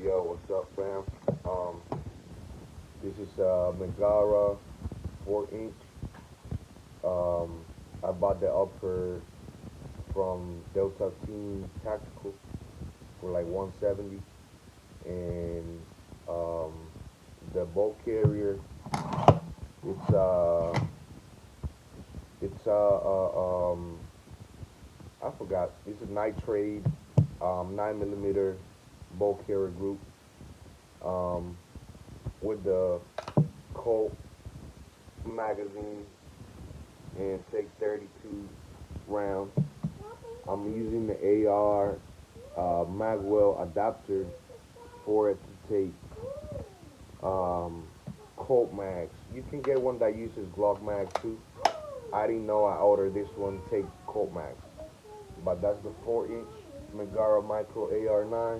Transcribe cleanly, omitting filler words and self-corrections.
Yo, what's up, fam? This is Megara 4 inch. I bought the upper from Delta Team Tactical for like 170, and the bolt carrier. It's uh, it's I forgot. It's a nitrate 9 millimeter bolt carrier group um, with the Colt magazine and take 32 rounds. I'm using the AR Magwell adapter for it to take Colt mags. You can get one that uses Glock mags too. I didn't know I ordered this one take Colt mags, but that's the 4 inch Megara Micro AR9.